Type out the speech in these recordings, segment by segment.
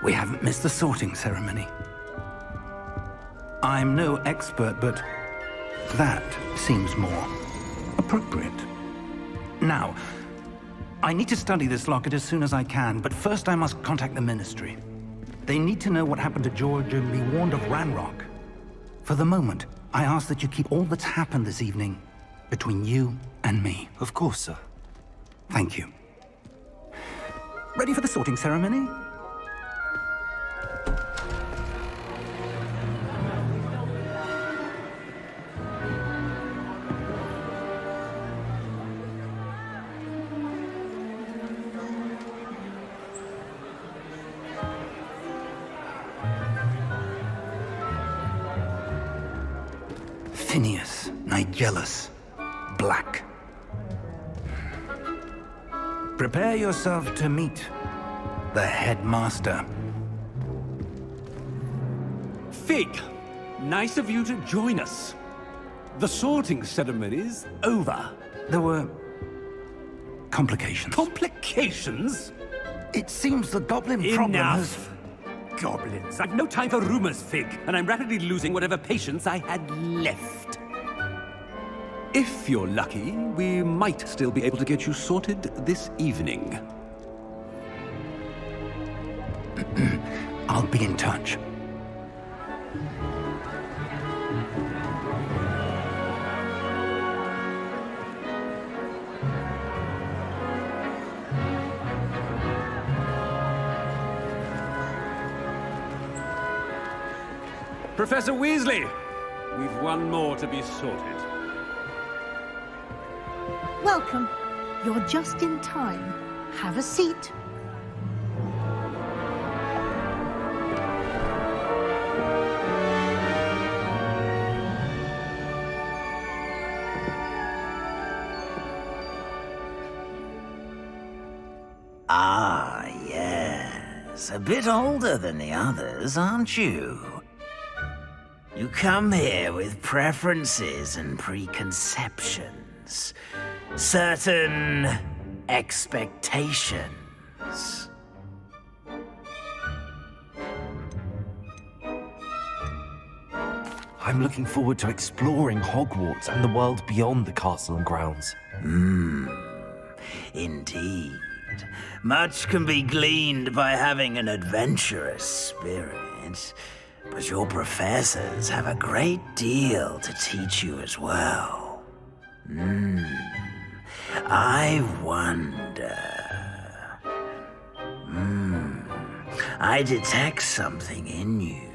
We haven't missed the sorting ceremony. I'm no expert, but that seems more appropriate. Now, I need to study this locket as soon as I can, but first I must contact the Ministry. They need to know what happened to George and be warned of Ranrock. For the moment, I ask that you keep all that's happened this evening between you and me. Of course, sir. Thank you. Ready for the sorting ceremony? Phineas, Nigellus, Black. Prepare yourself to meet the headmaster. Fig, nice of you to join us. The sorting ceremony's over. There were complications. Complications? It seems the goblin problem has... Enough! Goblins. I've no time for rumors, Fig, and I'm rapidly losing whatever patience I had left. If you're lucky, we might still be able to get you sorted this evening. I'll be in touch. Professor Weasley, we've one more to be sorted. Welcome. You're just in time. Have a seat. Ah, yes. A bit older than the others, aren't you? You come here with preferences and preconceptions. Certain expectations. I'm looking forward to exploring Hogwarts and the world beyond the castle and grounds. Indeed. Much can be gleaned by having an adventurous spirit, but your professors have a great deal to teach you as well. I wonder... I detect something in you.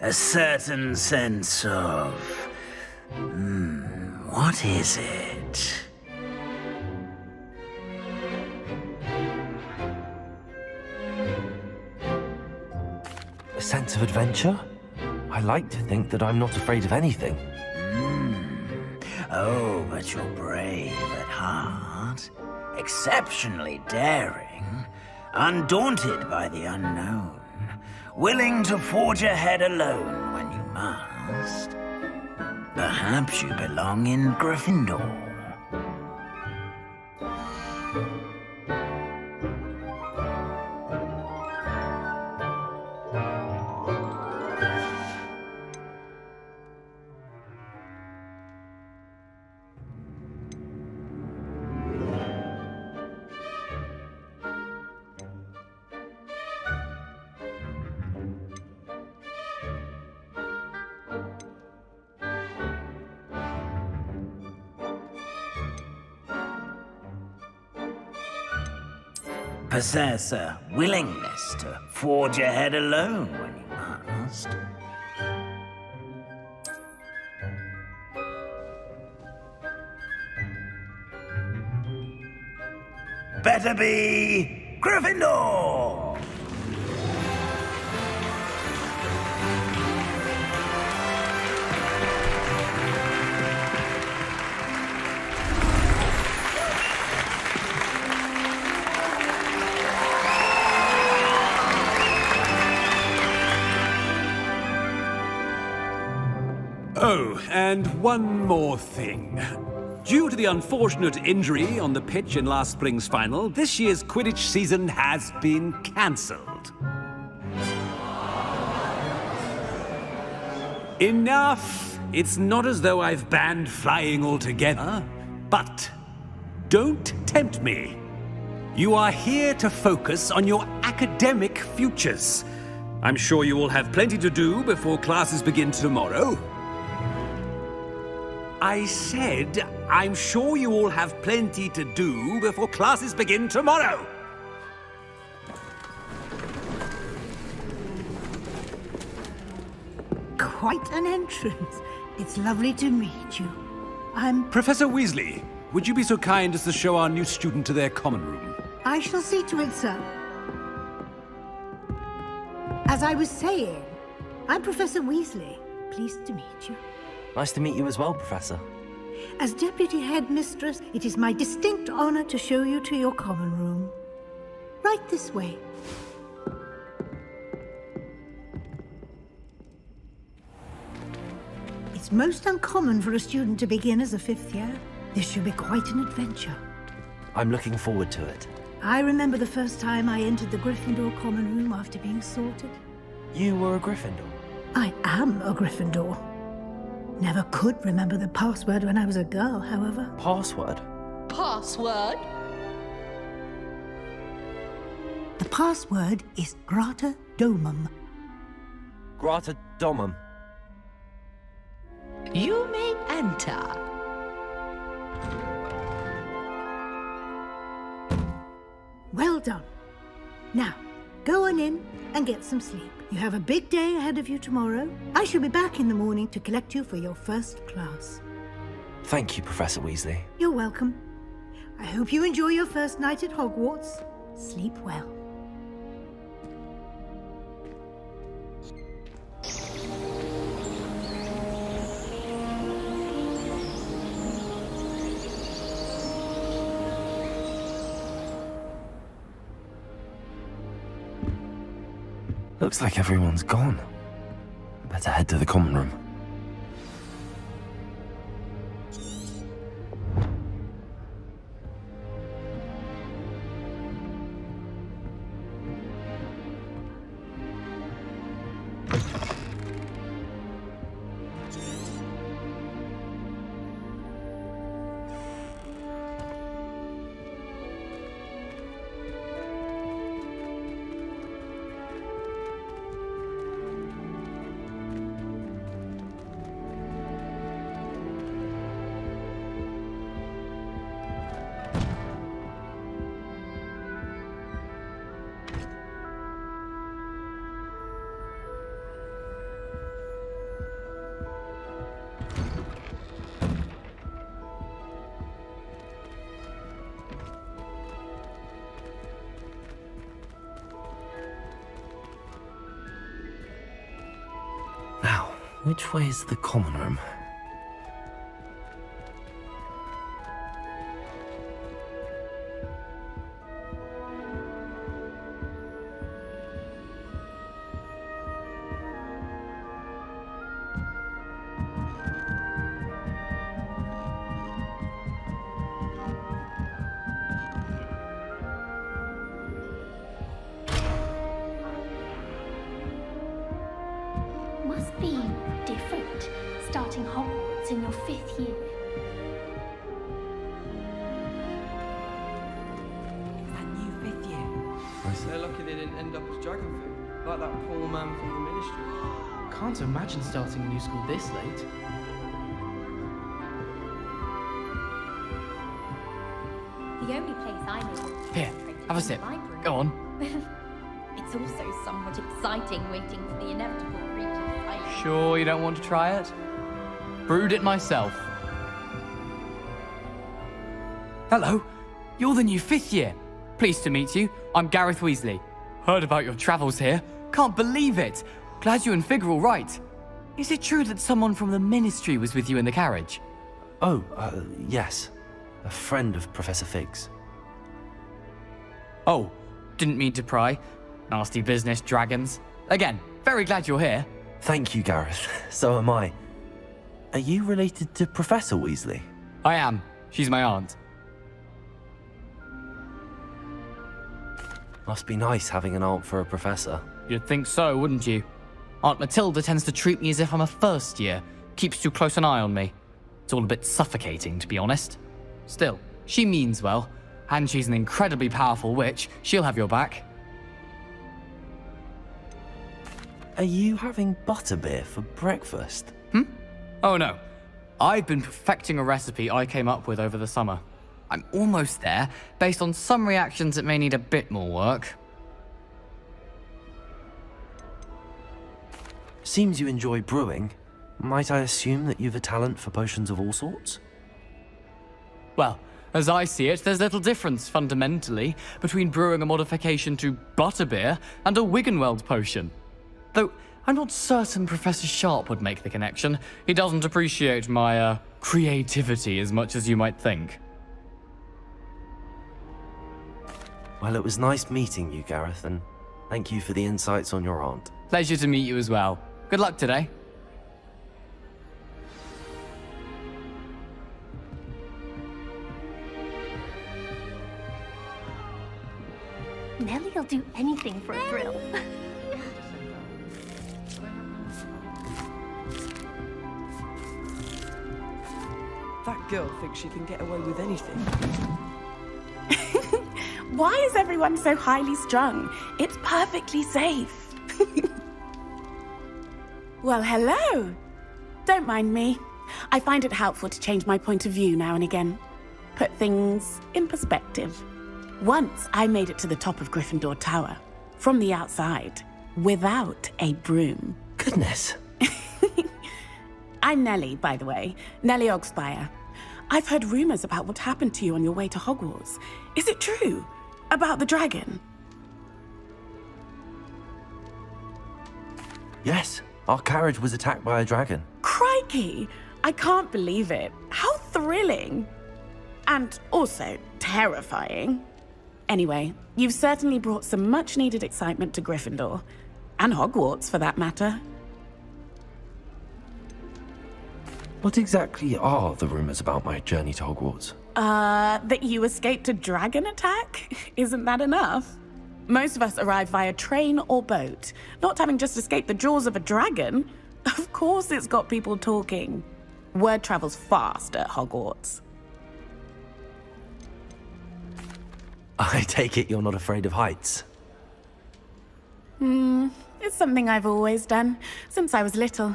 A certain sense of... what is it? A sense of adventure? I like to think that I'm not afraid of anything. Oh, but you're brave at heart, exceptionally daring, undaunted by the unknown, willing to forge ahead alone when you must. Perhaps you belong in Gryffindor. Possess a willingness to forge ahead alone when you must. Better be Gryffindor! Oh, and one more thing. Due to the unfortunate injury on the pitch in last spring's final, this year's Quidditch season has been cancelled. Enough! It's not as though I've banned flying altogether, but don't tempt me. You are here to focus on your academic futures. I'm sure you will have plenty to do before classes begin tomorrow. I said, I'm sure you all have plenty to do before classes begin tomorrow. Quite an entrance. It's lovely to meet you. I'm... Professor Weasley, would you be so kind as to show our new student to their common room? I shall see to it, sir. As I was saying, I'm Professor Weasley. Pleased to meet you. Nice to meet you as well, Professor. As Deputy Headmistress, it is my distinct honor to show you to your common room. Right this way. It's most uncommon for a student to begin as a fifth year. This should be quite an adventure. I'm looking forward to it. I remember the first time I entered the Gryffindor common room after being sorted. You were a Gryffindor? I am a Gryffindor. Never could remember the password when I was a girl, however. Password? Password? The password is Grata Domum. Grata Domum. You may enter. Well done. Now, go on in and get some sleep. You have a big day ahead of you tomorrow. I shall be back in the morning to collect you for your first class. Thank you, Professor Weasley. You're welcome. I hope you enjoy your first night at Hogwarts. Sleep well. Looks like everyone's gone. Better head to the common room. Now, which way is the common room? Must be different, starting Hogwarts in your 5th year. That new 5th year. They're lucky they didn't end up as Dragonfang, like that poor man from the Ministry. Can't imagine starting a new school this late. The only place I know. Here, have a sip. Go on. It's also somewhat exciting waiting for the inevitable creature's sight. Sure you don't want to try it? Brewed it myself. Hello, you're the new 5th year. Pleased to meet you. I'm Gareth Weasley. Heard about your travels here. Can't believe it. Glad you and Fig are all right. Is it true that someone from the Ministry was with you in the carriage? Oh, yes. A friend of Professor Fig's. Oh, didn't mean to pry. Nasty business, dragons. Again, very glad you're here. Thank you, Gareth. So am I. Are you related to Professor Weasley? I am. She's my aunt. Must be nice having an aunt for a professor. You'd think so, wouldn't you? Aunt Matilda tends to treat me as if I'm a first year, keeps too close an eye on me. It's all a bit suffocating, to be honest. Still, she means well, and she's an incredibly powerful witch. She'll have your back. Are you having butterbeer for breakfast? Oh no. I've been perfecting a recipe I came up with over the summer. I'm almost there, based on some reactions that may need a bit more work. Seems you enjoy brewing. Might I assume that you've a talent for potions of all sorts? Well, as I see it, there's little difference, fundamentally, between brewing a modification to butterbeer and a Wiggenweld potion. Though, I'm not certain Professor Sharp would make the connection. He doesn't appreciate my, creativity as much as you might think. Well, it was nice meeting you, Gareth, and thank you for the insights on your aunt. Pleasure to meet you as well. Good luck today. Nellie'll do anything for a thrill. That girl thinks she can get away with anything. Why is everyone so highly strung? It's perfectly safe. Well, hello. Don't mind me. I find it helpful to change my point of view now and again. Put things in perspective. Once I made it to the top of Gryffindor Tower, from the outside, without a broom. Goodness. I'm Nellie, by the way. Nellie Ogspire. I've heard rumors about what happened to you on your way to Hogwarts. Is it true? About the dragon? Yes, our carriage was attacked by a dragon. Crikey! I can't believe it. How thrilling! And also terrifying. Anyway, you've certainly brought some much-needed excitement to Gryffindor. And Hogwarts, for that matter. What exactly are the rumors about my journey to Hogwarts? That you escaped a dragon attack? Isn't that enough? Most of us arrive via train or boat, not having just escaped the jaws of a dragon. Of course it's got people talking. Word travels fast at Hogwarts. I take it you're not afraid of heights? It's something I've always done, since I was little.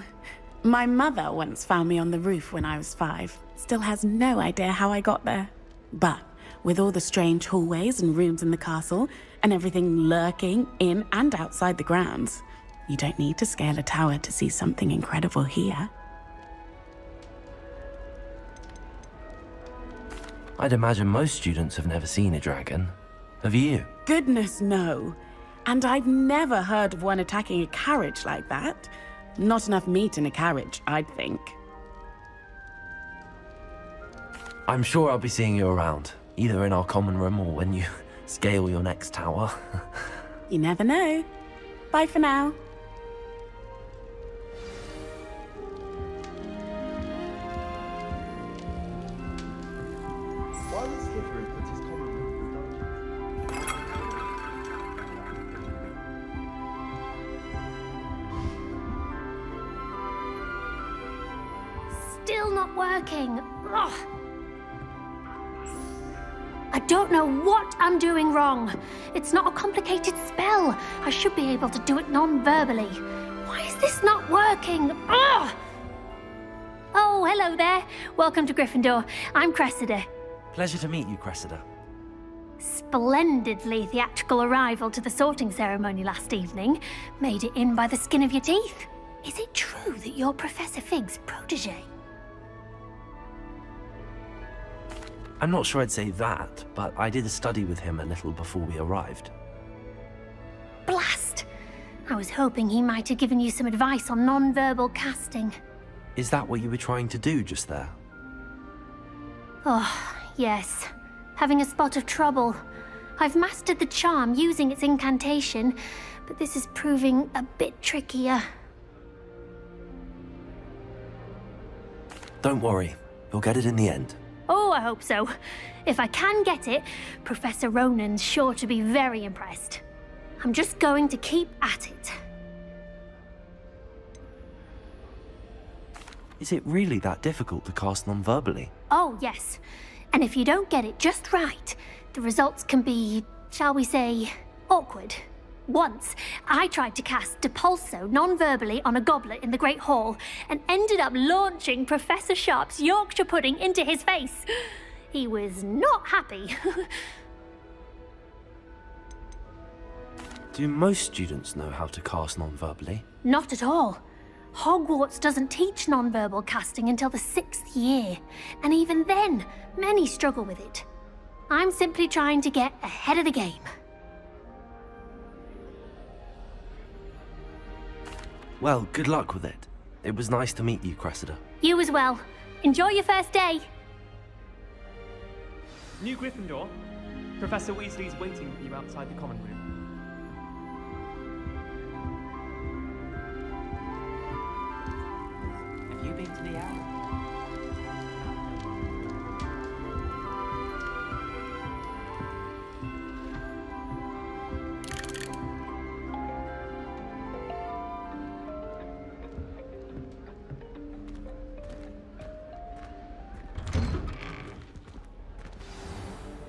My mother once found me on the roof when I was 5. Still has no idea how I got there. But with all the strange hallways and rooms in the castle, and everything lurking in and outside the grounds, you don't need to scale a tower to see something incredible here. I'd imagine most students have never seen a dragon. Have you? Goodness, no. And I've never heard of one attacking a carriage like that. Not enough meat in a carriage, I'd think. I'm sure I'll be seeing you around, either in our common room or when you scale your next tower. You never know. Bye for now. Why would Slytherin put his common room in the dungeon? Still not working. Ugh. I don't know what I'm doing wrong. It's not a complicated spell. I should be able to do it non-verbally. Why is this not working? Ugh. Oh, hello there. Welcome to Gryffindor. I'm Cressida. Pleasure to meet you, Cressida. Splendidly theatrical arrival to the sorting ceremony last evening. Made it in by the skin of your teeth. Is it true that you're Professor Fig's protege? I'm not sure I'd say that, but I did a study with him a little before we arrived. Blast! I was hoping he might have given you some advice on non-verbal casting. Is that what you were trying to do just there? Oh, yes. Having a spot of trouble. I've mastered the charm using its incantation, but this is proving a bit trickier. Don't worry, you'll get it in the end. Oh, I hope so. If I can get it, Professor Ronan's sure to be very impressed. I'm just going to keep at it. Is it really that difficult to cast non-verbally? Oh, yes. And if you don't get it just right, the results can be, shall we say, awkward. Once, I tried to cast Depulso non-verbally on a goblet in the Great Hall and ended up launching Professor Sharp's Yorkshire pudding into his face. He was not happy. Do most students know how to cast non-verbally? Not at all. Hogwarts doesn't teach non-verbal casting until the 6th year, and even then, many struggle with it. I'm simply trying to get ahead of the game. Well, good luck with it. It was nice to meet you, Cressida. You as well. Enjoy your first day. New Gryffindor. Professor Weasley's waiting for you outside the common room. Have you been to the owl?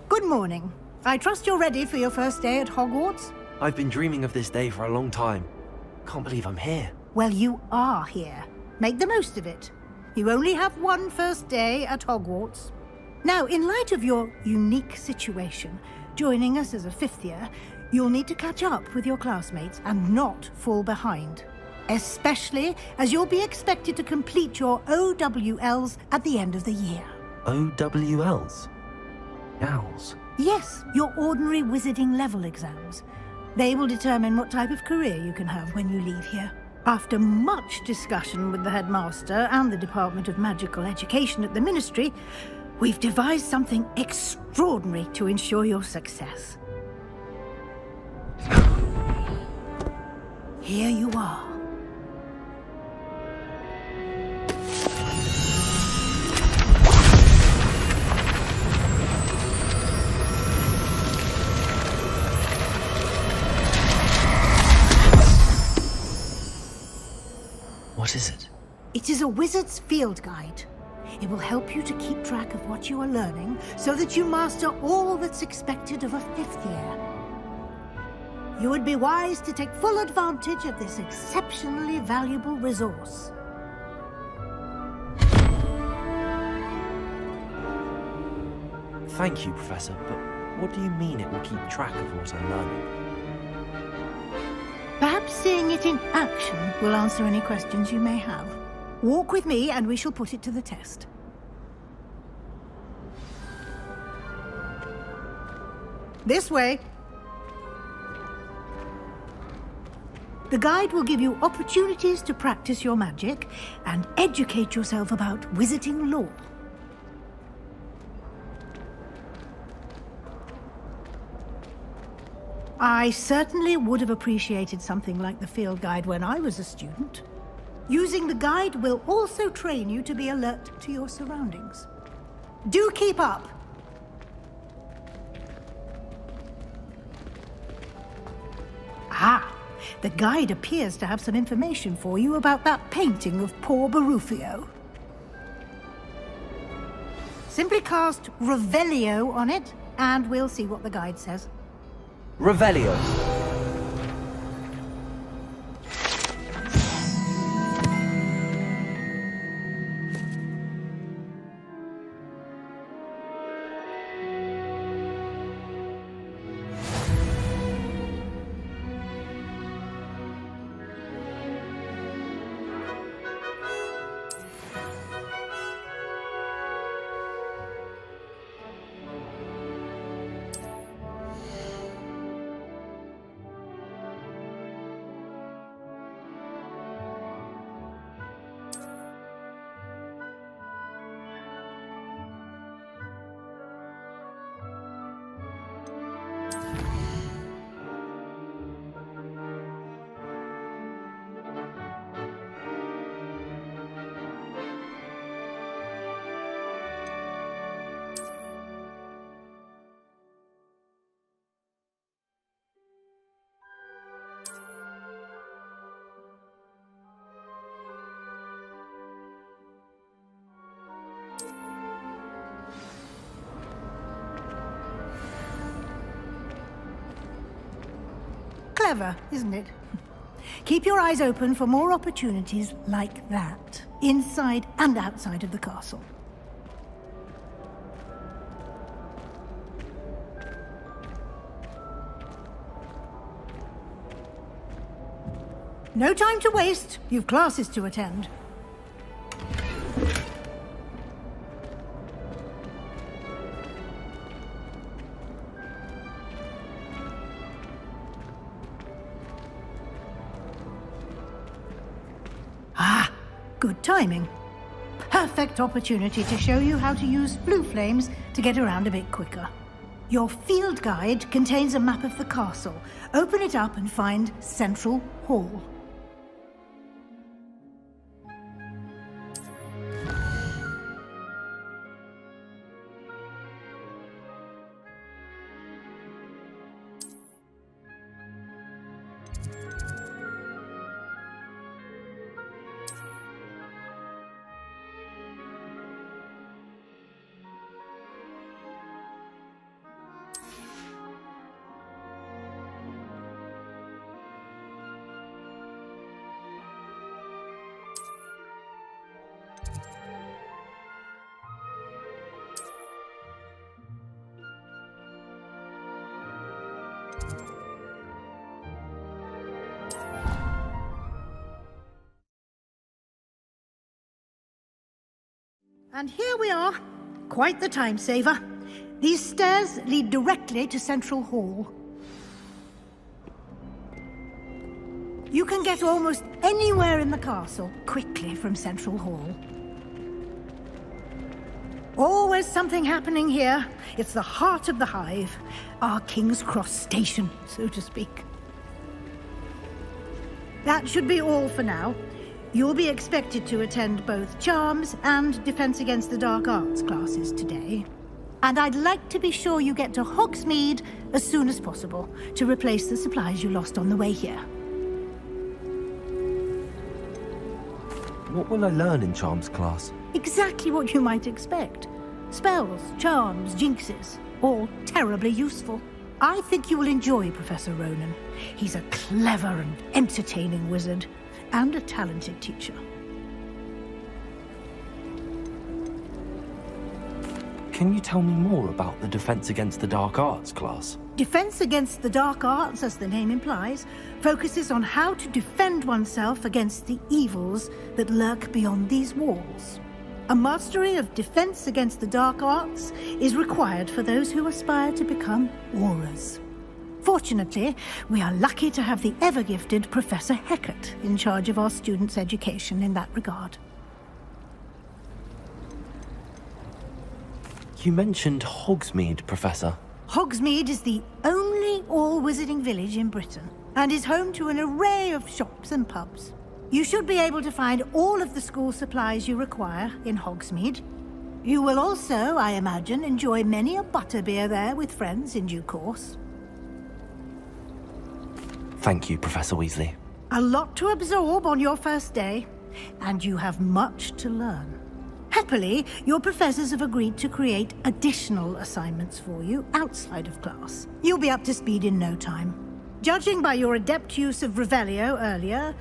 Good morning. I trust you're ready for your first day at Hogwarts? I've been dreaming of this day for a long time. Can't believe I'm here. Well, you are here. Make the most of it. You only have one first day at Hogwarts. Now, in light of your unique situation, joining us as a 5th year, you'll need to catch up with your classmates and not fall behind. Especially as you'll be expected to complete your OWLs at the end of the year. OWLs? Owls? Yes, your ordinary wizarding level exams. They will determine what type of career you can have when you leave here. After much discussion with the headmaster and the Department of Magical Education at the Ministry, we've devised something extraordinary to ensure your success. Here you are. What is it? It is a wizard's field guide. It will help you to keep track of what you are learning so that you master all that's expected of a 5th year. You would be wise to take full advantage of this exceptionally valuable resource. Thank you, Professor, but what do you mean it will keep track of what I'm learning? Perhaps seeing it in action will answer any questions you may have. Walk with me and we shall put it to the test. This way. The guide will give you opportunities to practice your magic and educate yourself about wizarding lore. I certainly would have appreciated something like the field guide when I was a student. Using the guide will also train you to be alert to your surroundings. Do keep up! Ah, the guide appears to have some information for you about that painting of poor Barufio. Simply cast Revelio on it, and we'll see what the guide says. Revelio. Clever, isn't it? Keep your eyes open for more opportunities like that, inside and outside of the castle. No time to waste. You've classes to attend. Ah, good timing. Perfect opportunity to show you how to use blue flames to get around a bit quicker. Your field guide contains a map of the castle. Open it up and find Central Hall. And here we are. Quite the time saver. These stairs lead directly to Central Hall. You can get almost anywhere in the castle quickly from Central Hall. Always something happening here. It's the heart of the hive. Our King's Cross station, so to speak. That should be all for now. You'll be expected to attend both Charms and Defense Against the Dark Arts classes today. And I'd like to be sure you get to Hogsmeade as soon as possible to replace the supplies you lost on the way here. What will I learn in Charms class? Exactly what you might expect. Spells, charms, jinxes, all terribly useful. I think you will enjoy Professor Ronan. He's a clever and entertaining wizard, and a talented teacher. Can you tell me more about the Defense Against the Dark Arts class? Defense Against the Dark Arts, as the name implies, focuses on how to defend oneself against the evils that lurk beyond these walls. A mastery of Defense Against the Dark Arts is required for those who aspire to become Aurors. Fortunately, we are lucky to have the ever-gifted Professor Hecat in charge of our students' education in that regard. You mentioned Hogsmeade, Professor. Hogsmeade is the only all-wizarding village in Britain, and is home to an array of shops and pubs. You should be able to find all of the school supplies you require in Hogsmeade. You will also, I imagine, enjoy many a butterbeer there with friends in due course. Thank you, Professor Weasley. A lot to absorb on your first day, and you have much to learn. Happily, your professors have agreed to create additional assignments for you outside of class. You'll be up to speed in no time. Judging by your adept use of Revelio earlier,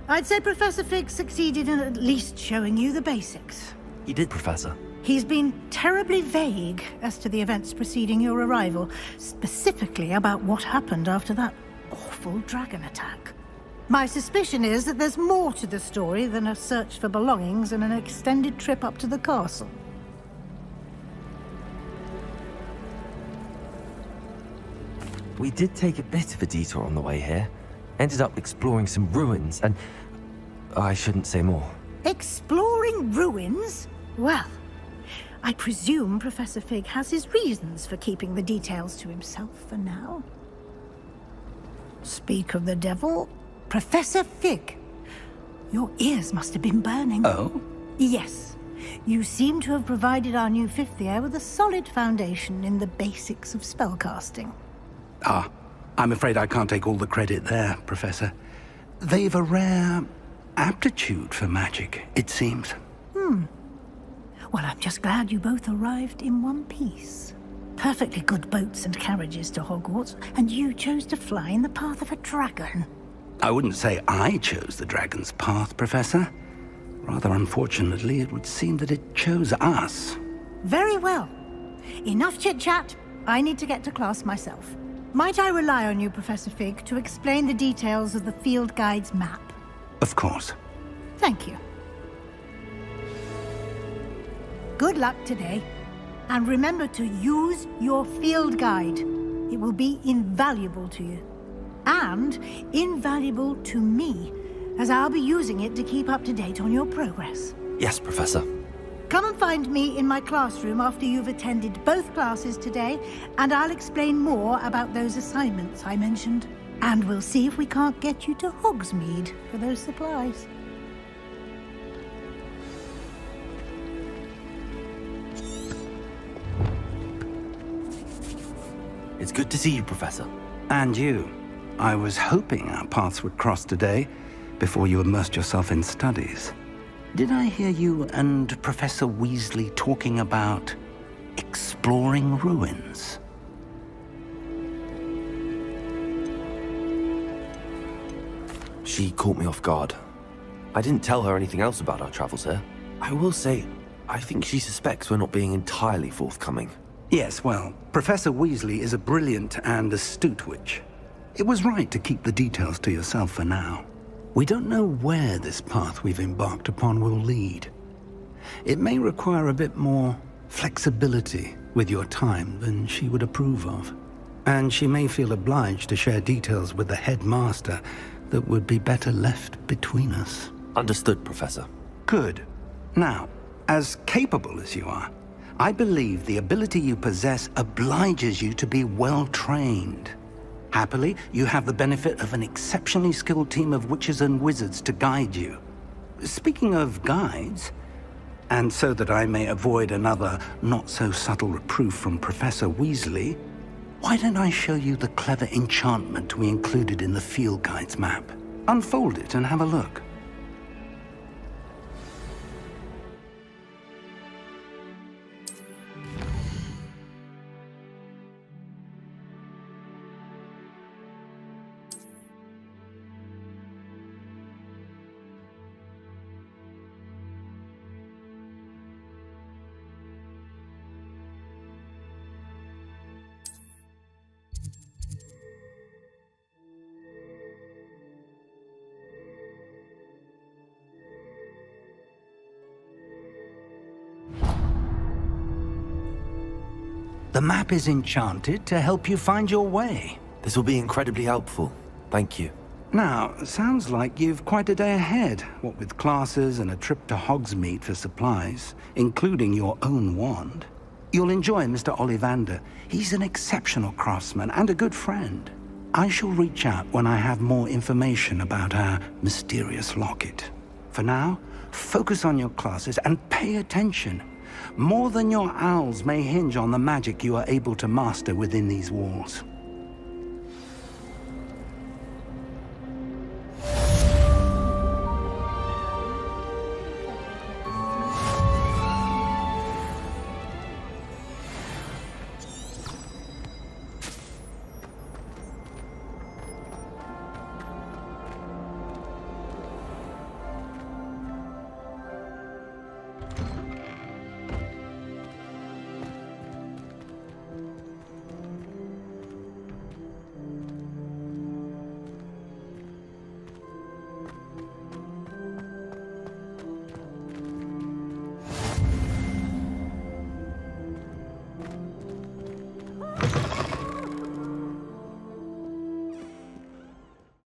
I'd say Professor Fig succeeded in at least showing you the basics. He did, Professor. He's been terribly vague as to the events preceding your arrival, specifically about what happened after that awful dragon attack. My suspicion is that there's more to the story than a search for belongings and an extended trip up to the castle. We did take a bit of a detour on the way here. Ended up exploring some ruins and... I shouldn't say more. Exploring ruins? Well, I presume Professor Fig has his reasons for keeping the details to himself for now. Speak of the devil, Professor Fig. Your ears must have been burning. Oh? Yes. You seem to have provided our new fifth year with a solid foundation in the basics of spellcasting. Ah, I'm afraid I can't take all the credit there, Professor. They've a rare aptitude for magic, it seems. Well, I'm just glad you both arrived in one piece. perfectly good boats and carriages to Hogwarts, and you chose to fly in the path of a dragon. I wouldn't say I chose the dragon's path, Professor. Rather unfortunately, it would seem that it chose us. Very well. Enough chit-chat. I need to get to class myself. Might I rely on you, Professor Fig, to explain the details of the field guide's map? Of course. Thank you. Good luck today. And remember to use your field guide. It will be invaluable to you. And invaluable to me, as I'll be using it to keep up to date on your progress. Yes, Professor. Come and find me in my classroom after you've attended both classes today, and I'll explain more about those assignments I mentioned. And we'll see if we can't get you to Hogsmeade for those supplies. It's good to see you, Professor. And you. I was hoping our paths would cross today, before you immersed yourself in studies. Did I hear you and Professor Weasley talking about exploring ruins? She caught me off guard. I didn't tell her anything else about our travels here. I will say, I think she suspects we're not being entirely forthcoming. Yes, well, Professor Weasley is a brilliant and astute witch. It was right to keep the details to yourself for now. We don't know where this path we've embarked upon will lead. It may require a bit more flexibility with your time than she would approve of. And she may feel obliged to share details with the headmaster that would be better left between us. Understood, Professor. Good. Now, as capable as you are, I believe the ability you possess obliges you to be well trained. Happily, you have the benefit of an exceptionally skilled team of witches and wizards to guide you. Speaking of guides, and so that I may avoid another not-so-subtle reproof from Professor Weasley, why don't I show you the clever enchantment we included in the field guide's map? Unfold it and have a look. The map is enchanted to help you find your way. This will be incredibly helpful. Thank you. Now, sounds like you've quite a day ahead, what with classes and a trip to Hogsmeade for supplies, including your own wand. You'll enjoy Mr. Ollivander. He's an exceptional craftsman and a good friend. I shall reach out when I have more information about our mysterious locket. For now, focus on your classes and pay attention. More than your owls may hinge on the magic you are able to master within these walls.